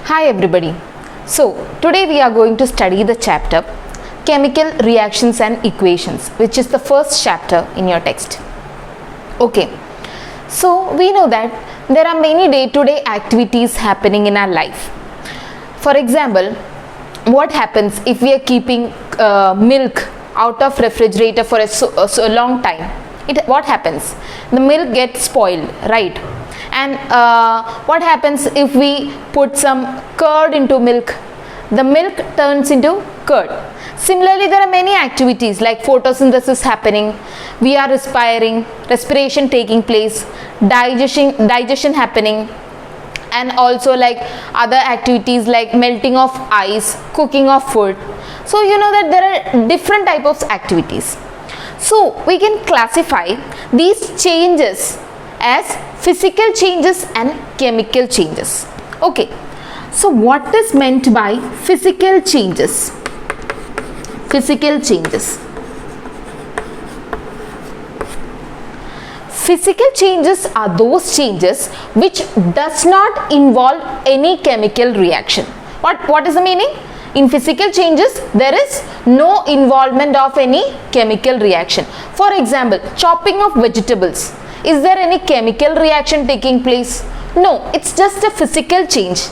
Hi everybody. So today we are going to study the chapter Chemical Reactions and Equations, which is the first chapter in your text. Okay. So we know that there are many day-to-day activities happening in our life. For example, what happens if we are keeping milk out of refrigerator for a long time? What happens? The milk gets spoiled, right? And what happens if we put some curd into milk? The milk turns into curd. Similarly, there are many activities like photosynthesis happening, we are respiration taking place, digestion happening, and also like other activities like melting of ice, cooking of food. So you know that there are different types of activities. So we can classify these changes as physical changes and chemical changes. Okay, so what is meant by physical changes? Physical changes. Physical changes are those changes which does not involve any chemical reaction. What is the meaning? In physical changes, there is no involvement of any chemical reaction. For example, chopping of vegetables. Is there any chemical reaction taking place? No, it's just a physical change,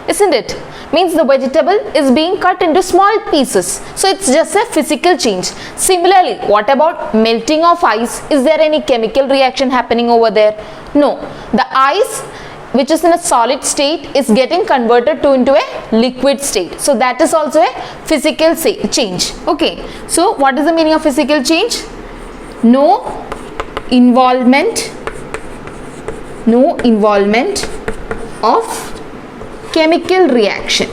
isn't it? Means the vegetable is being cut into small pieces. So it's just a physical change. Similarly, what about melting of ice? Is there any chemical reaction happening over there? No. The ice which is in a solid state is getting converted into a liquid state. So that is also a physical change. Okay. So what is the meaning of physical change? No involvement of chemical reaction.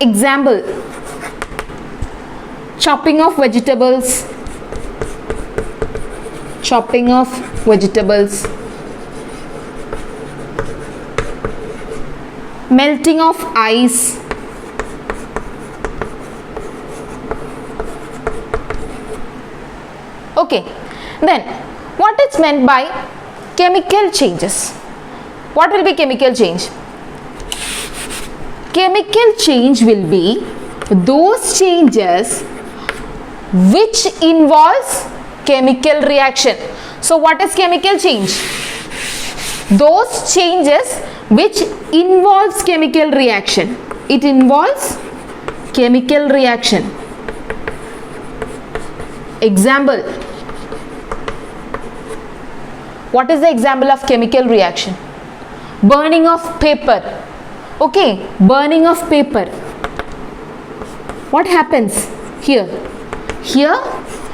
Example, chopping of vegetables, melting of ice, okay. Then what is meant by chemical changes? What will be chemical change? Chemical change will be those changes which involves chemical reaction. So what is chemical change? Those changes which involves chemical reaction. It involves chemical reaction. Example. What is the example of chemical reaction? Burning of paper. Okay, burning of paper. What happens here? Here,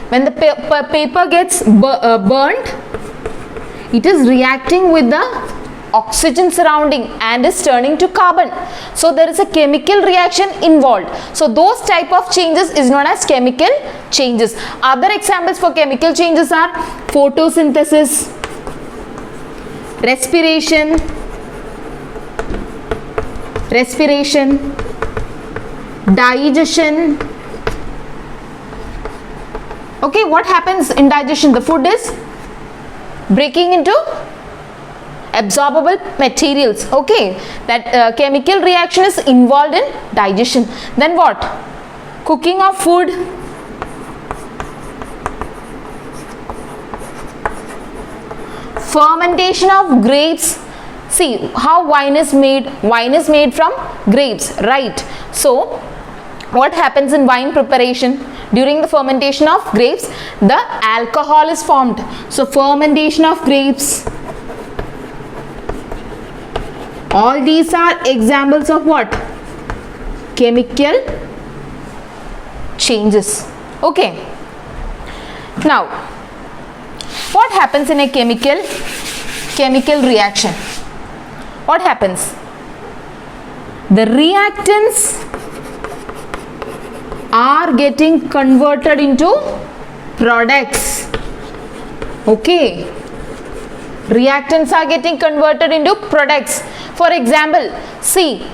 when the paper gets burnt, it is reacting with the oxygen surrounding and is turning to carbon. So there is a chemical reaction involved. So those type of changes is known as chemical changes. Other examples for chemical changes are photosynthesis, respiration, digestion. Okay, what happens in digestion? The food is breaking into absorbable materials. Okay, that chemical reaction is involved in digestion. Then what? Cooking of food, fermentation of grapes. See how wine is made. Wine is made from grapes, right? So what happens in wine preparation? During the fermentation of grapes, the alcohol is formed. So fermentation of grapes. All these are examples of what? Chemical changes. Okay. Now, what happens in a chemical reaction? What happens? The reactants are getting converted into products. Okay. Reactants are getting converted into products. For example, see,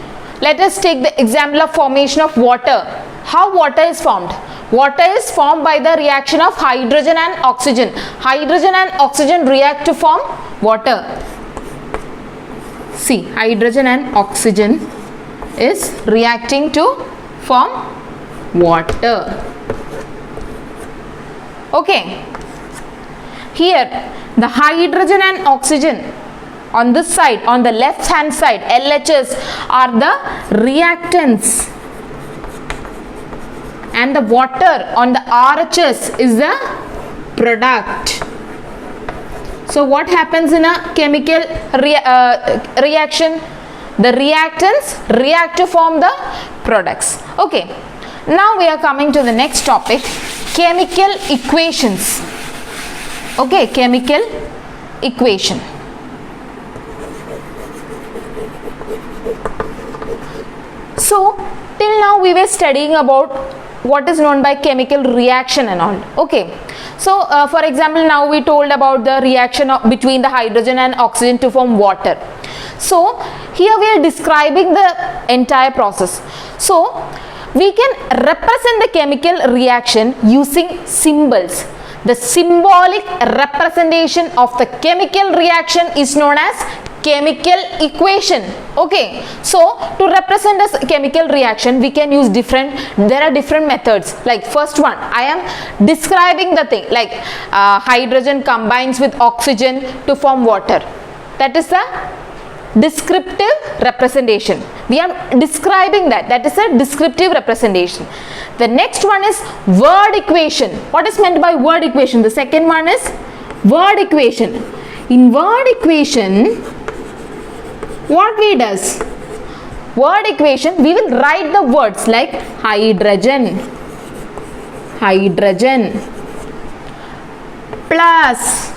let us take the example of formation of water. How water is formed? Water is formed by the reaction of hydrogen and oxygen. Hydrogen and oxygen react to form water. See, hydrogen and oxygen is reacting to form water. Okay. Here the hydrogen and oxygen on this side, on the left hand side, LHS are the reactants, and the water on the RHS is the product. So what happens in a chemical reaction? The reactants react to form the products. Okay, now we are coming to the next topic, chemical equations. Okay, chemical equation. So till now we were studying about what is known by chemical reaction and all. Okay, so for example, now we told about the reaction between the hydrogen and oxygen to form water. So here we are describing the entire process. So we can represent the chemical reaction using symbols. The symbolic representation of the chemical reaction is known as chemical equation. Okay, so to represent a chemical reaction we can use there are different methods. Like first one, I am describing the thing, like hydrogen combines with oxygen to form water. That is the descriptive representation. We are describing that is a descriptive representation. The next one is word equation. What is meant by word equation? The second one is word equation. In word equation, what we does? Word equation, we will write the words like hydrogen plus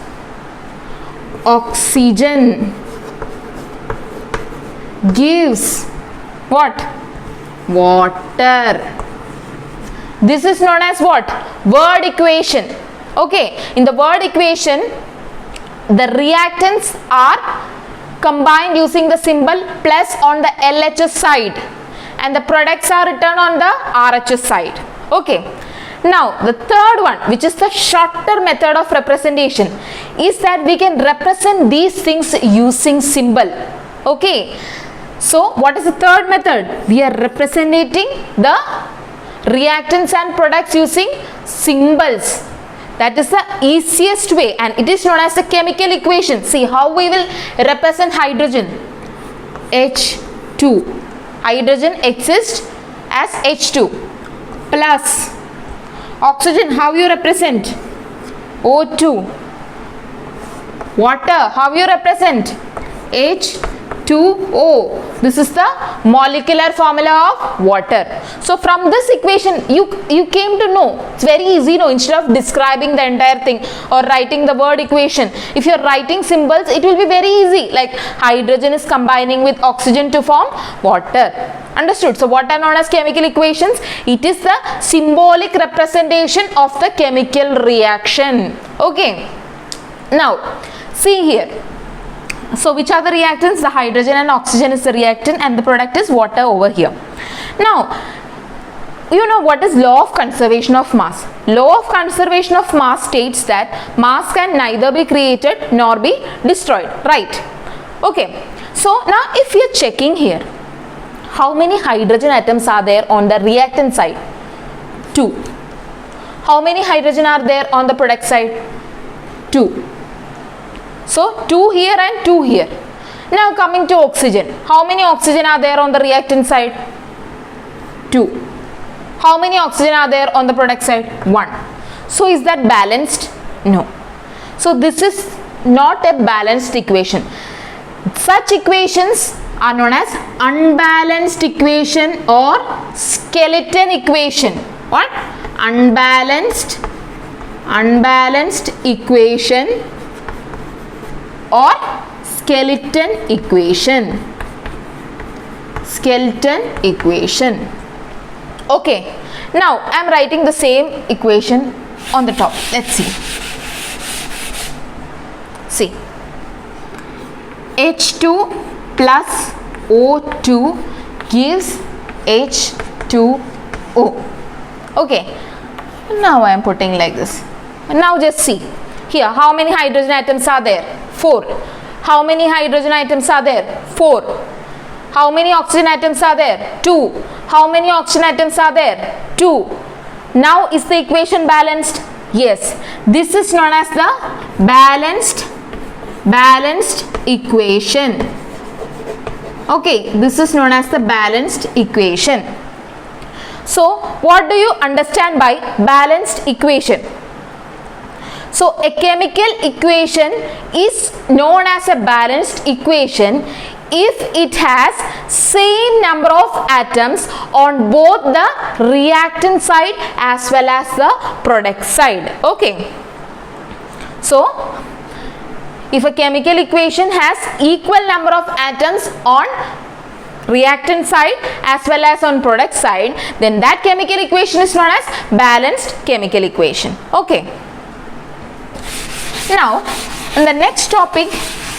oxygen gives what? Water. This is known as what? Word equation. Okay, in the word equation the reactants are combined using the symbol plus on the LHS side and the products are written on the RHS side. Okay, now the third one, which is the shorter method of representation, is that we can represent these things using symbol. Okay, so what is the third method? We are representing the reactants and products using symbols. That is the easiest way and it is known as the chemical equation. See how we will represent hydrogen. H2. Hydrogen exists as H2 plus oxygen. How you represent? O2. Water. How you represent? H2O. This is the molecular formula of water. So from this equation you came to know, it's very easy, no? Instead of describing the entire thing or writing the word equation, if you are writing symbols it will be very easy, like hydrogen is combining with oxygen to form water. Understood? So what are known as chemical equations? It is the symbolic representation of the chemical reaction. Okay, now see here. So which are the reactants? The hydrogen and oxygen is the reactant and the product is water over here. Now you know what is law of conservation of mass? Law of conservation of mass states that mass can neither be created nor be destroyed, right? Okay, so now if you are checking here, how many hydrogen atoms are there on the reactant side? 2. How many hydrogen are there on the product side? 2. So 2 here and 2 here. Now coming to oxygen. How many oxygen are there on the reactant side? 2. How many oxygen are there on the product side? 1. So is that balanced? No. So this is not a balanced equation. Such equations are known as unbalanced equation or skeleton equation. What? Unbalanced equation or skeleton equation. Okay, now I am writing the same equation on the top. Let's see. H2 plus O2 gives H2O. Okay, now I am putting like this. Now just see here, how many hydrogen atoms are there? 4. How many hydrogen atoms are there? 4. How many oxygen atoms are there? 2. How many oxygen atoms are there? 2. Now is the equation balanced? Yes. This is known as the balanced equation. Okay, this is known as the balanced equation. So, what do you understand by balanced equation? So, a chemical equation is known as a balanced equation if it has same number of atoms on both the reactant side as well as the product side. Okay. So, if a chemical equation has equal number of atoms on reactant side as well as on product side, then that chemical equation is known as balanced chemical equation. Okay. Now, in the next topic,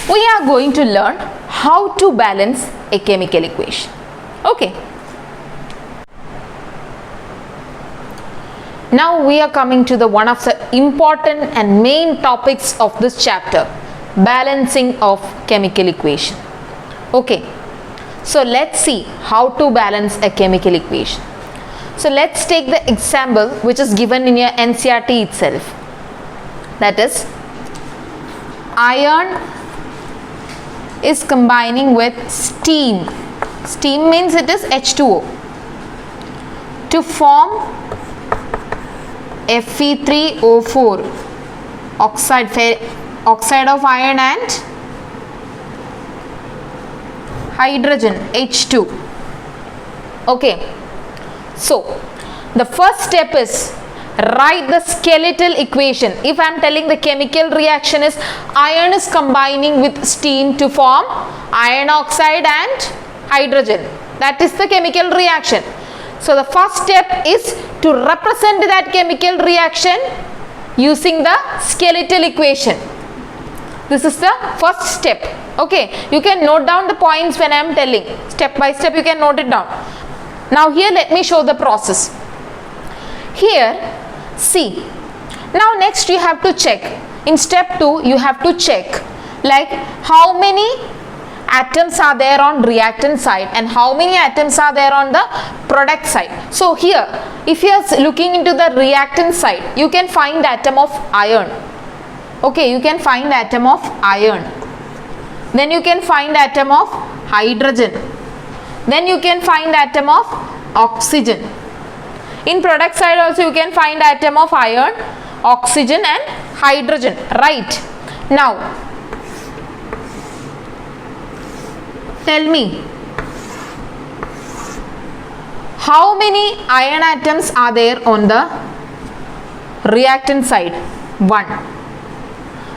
we are going to learn how to balance a chemical equation. Okay. Now we are coming to the one of the important and main topics of this chapter, balancing of chemical equation. Okay. So let's see how to balance a chemical equation. So let's take the example which is given in your NCERT itself. That is, iron is combining with steam. Steam means it is H2O to form Fe3O4, oxide of iron and hydrogen H2. Okay. So the first step is write the skeletal equation. If I am telling the chemical reaction is iron is combining with steam to form iron oxide and hydrogen. That is the chemical reaction. So the first step is to represent that chemical reaction using the skeletal equation. This is the first step. Okay, you can note down the points when I am telling. Step by step you can note it down. Now here let me show the process. Here, see. Now next you have to check. In step 2 you have to check like how many atoms are there on reactant side and how many atoms are there on the product side. So here, if you are looking into the reactant side, you can find atom of iron. Okay, you can find atom of iron. Then you can find atom of hydrogen. Then you can find atom of oxygen. In product side also you can find atom of iron, oxygen and hydrogen. Right. Now, tell me, how many iron atoms are there on the reactant side? 1.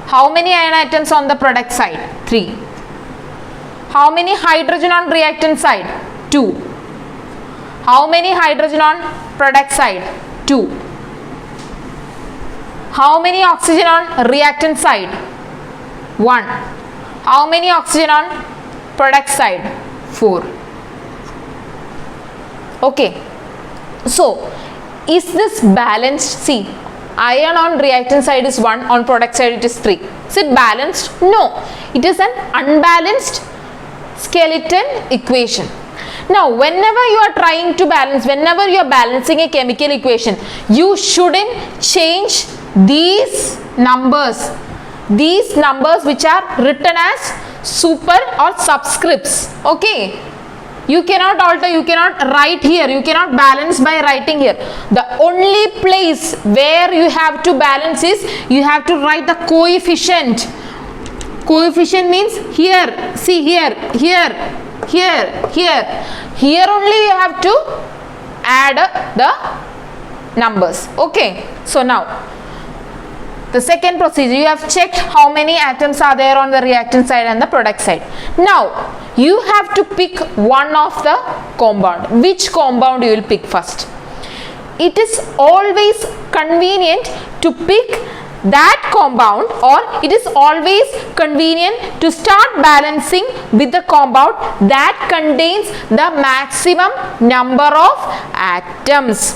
How many iron atoms on the product side? 3. How many hydrogen on reactant side? 2. How many hydrogen on product side? 2. How many oxygen on reactant side? 1. How many oxygen on product side? 4. Okay. So, is this balanced? See, iron on reactant side is 1, on product side it is 3. Is it balanced? No. It is an unbalanced skeleton equation. Now, whenever you are trying to balance, whenever you are balancing a chemical equation, you shouldn't change these numbers which are written as super or subscripts. Okay. You cannot alter, you cannot write here, you cannot balance by writing here. The only place where you have to balance is you have to write the coefficient. Coefficient means here, see here, here, here, here. Here only you have to add the numbers. Okay. So now, the second procedure, you have checked how many atoms are there on the reactant side and the product side. Now, you have to pick one of the compound. Which compound you will pick first? It is always convenient to pick that compound, or it is always convenient to start balancing with the compound that contains the maximum number of atoms.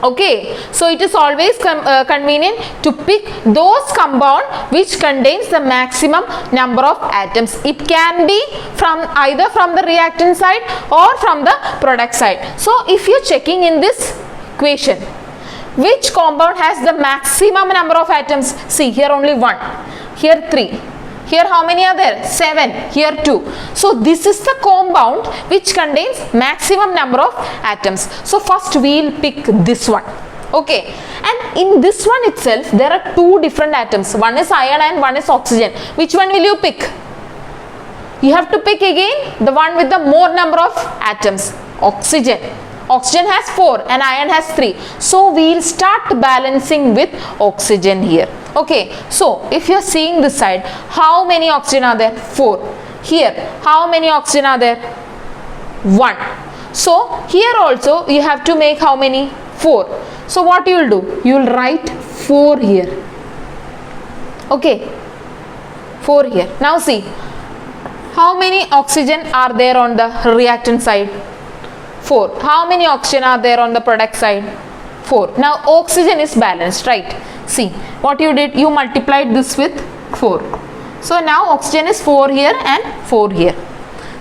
Okay, so it is always convenient to pick those compound which contains the maximum number of atoms. It can be from either from the reactant side or from the product side. So if you are checking in this equation, which compound has the maximum number of atoms? See, here only 1, here 3. Here how many are there? 7. Here 2. So this is the compound which contains maximum number of atoms. So first we will pick this one. Okay. And in this one itself there are 2 different atoms. One is iron and one is oxygen. Which one will you pick? You have to pick again the one with the more number of atoms. Oxygen. Oxygen has 4 and iron has 3. So we will start balancing with oxygen here. Okay, so if you are seeing this side, how many oxygen are there? 4. Here, how many oxygen are there? 1. So here also you have to make how many? 4. So what you will do? You will write 4 here. Okay, 4 here. Now see, how many oxygen are there on the reactant side? 4. How many oxygen are there on the product side? 4. Now oxygen is balanced, right? See, what you did, you multiplied this with 4. So now oxygen is 4 here and 4 here.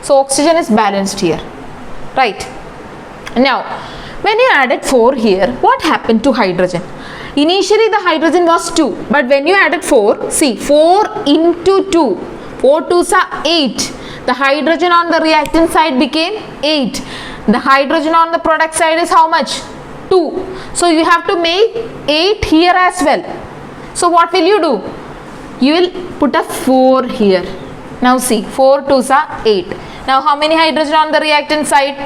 So oxygen is balanced here, right? Now, when you added 4 here, what happened to hydrogen? Initially the hydrogen was 2, but when you added 4, see, 4 into 2, 4 2s are 8. The hydrogen on the reactant side became 8. The hydrogen on the product side is how much? 2. So you have to make 8 here as well. So what will you do? You will put a 4 here. Now see, 4 2s are 8. Now how many hydrogen on the reactant side?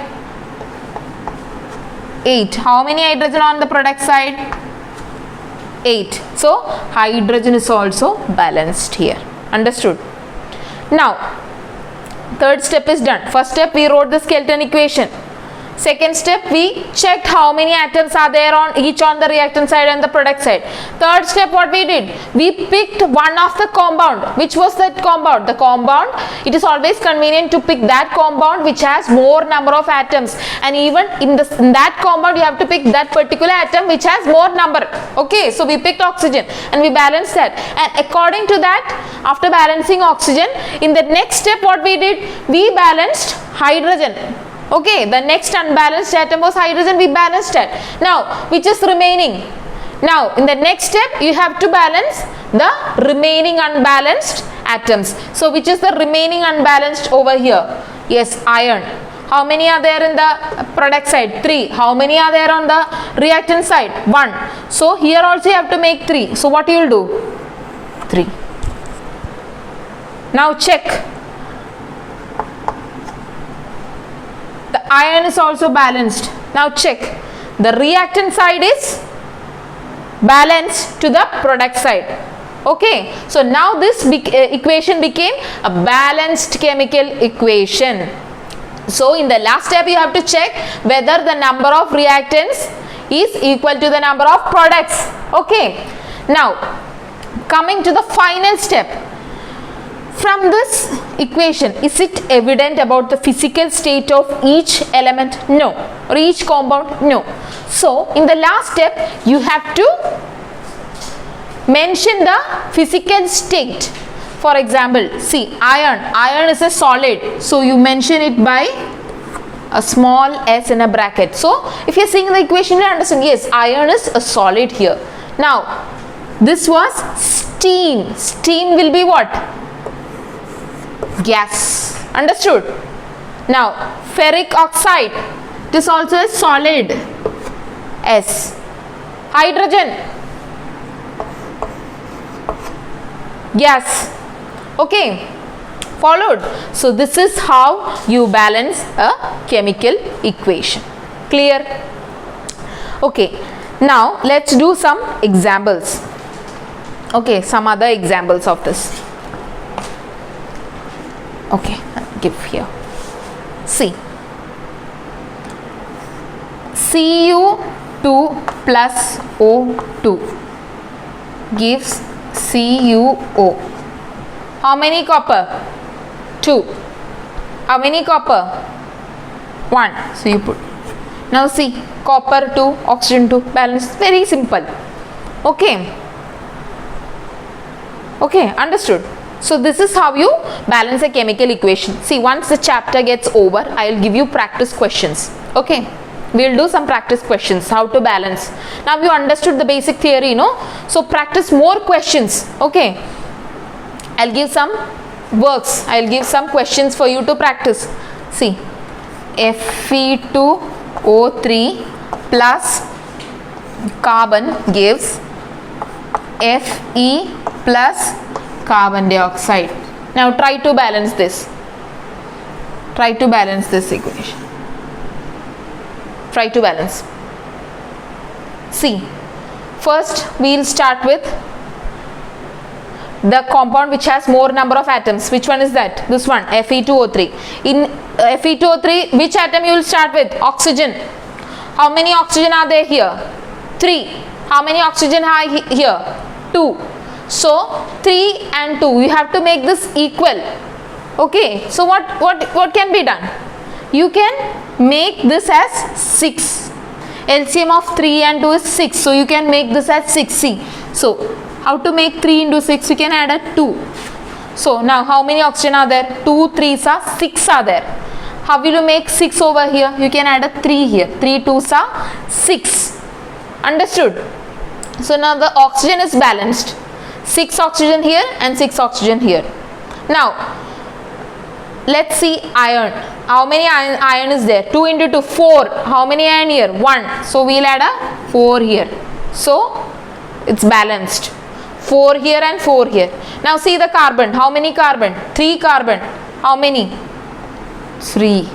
8. How many hydrogen on the product side? 8. So hydrogen is also balanced here. Understood? Now third step is done. First step we wrote the skeleton equation. Second step, we checked how many atoms are there on each on the reactant side and the product side. Third step, what we did? We picked one of the compound. Which was that compound? The compound, it is always convenient to pick that compound which has more number of atoms. And even in that compound, you have to pick that particular atom which has more number. Okay, so we picked oxygen and we balanced that. And according to that, after balancing oxygen, in the next step, what we did? We balanced hydrogen. Okay, the next unbalanced atom was hydrogen, we balanced it. Now, which is remaining? Now, in the next step, you have to balance the remaining unbalanced atoms. So, which is the remaining unbalanced over here? Yes, iron. How many are there in the product side? 3. How many are there on the reactant side? 1. So, here also you have to make 3. So, what you will do? 3. Now, check. The iron is also balanced. Now check. The reactant side is balanced to the product side. Okay. So now this equation became a balanced chemical equation. So in the last step you have to check whether the number of reactants is equal to the number of products. Okay. Now coming to the final step. From this equation, is it evident about the physical state of each element? No. Or each compound? No. So, in the last step, you have to mention the physical state. For example, see, iron. Iron is a solid. So, you mention it by a small s in a bracket. So, if you are seeing the equation, you understand, yes, iron is a solid here. Now, this was steam. Steam will be what? Gas. Understood? Now, ferric oxide. This is also a solid. S. Hydrogen. Gas. Okay. Followed. So, this is how you balance a chemical equation. Clear? Okay. Now, let's do some examples. Okay. Some other examples of this. Okay, give here. See, Cu2 plus O2 gives CuO. How many copper? 2. How many copper? 1. So you put. Now see, copper 2, oxygen 2, balance. Very simple. Okay. Okay, understood. So this is how you balance a chemical equation. See, once the chapter gets over, I will give you practice questions. Okay. We will do some practice questions, how to balance. Now you understood the basic theory, no? So practice more questions. Okay. I'll give some works. I'll give some questions for you to practice. See, Fe2O3 plus carbon gives Fe plus carbon dioxide. Now try to balance this. Try to balance this equation. Try to balance. See, first we will start with the compound which has more number of atoms. Which one is that? This one, Fe2O3. In Fe2O3, which atom you will start with? Oxygen. How many oxygen are there here? 3. How many oxygen are here? 2. So 3 and 2, you have to make this equal. Okay, so what can be done? You can make this as 6. LCM of 3 and 2 is 6, so you can make this as 6C. So how to make 3 into 6? You can add a 2. So now how many oxygen are there? 2 3s are 6 are there. How will you make 6 over here? You can add a 3 here. 3 2s are 6. Understood? So now the oxygen is balanced. 6 oxygen here and 6 oxygen here. Now let's see iron. How many iron is there? 2 into 2, 4. How many iron here? 1. So we'll add a 4 here. So it's balanced. 4 here and 4 here. Now see the carbon. How many carbon? 3 carbon. How many? 3.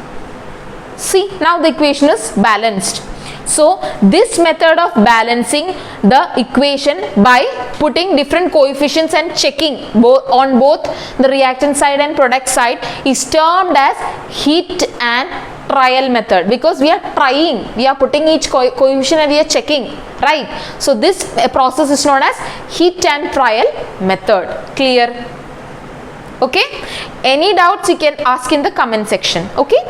See, now the equation is balanced. So this method of balancing the equation by putting different coefficients and checking on both the reactant side and product side is termed as hit and trial method, because we are trying, we are putting each coefficient and we are checking, right? So this process is known as hit and trial method. Clear? Okay, any doubts you can ask in the comment section. Okay.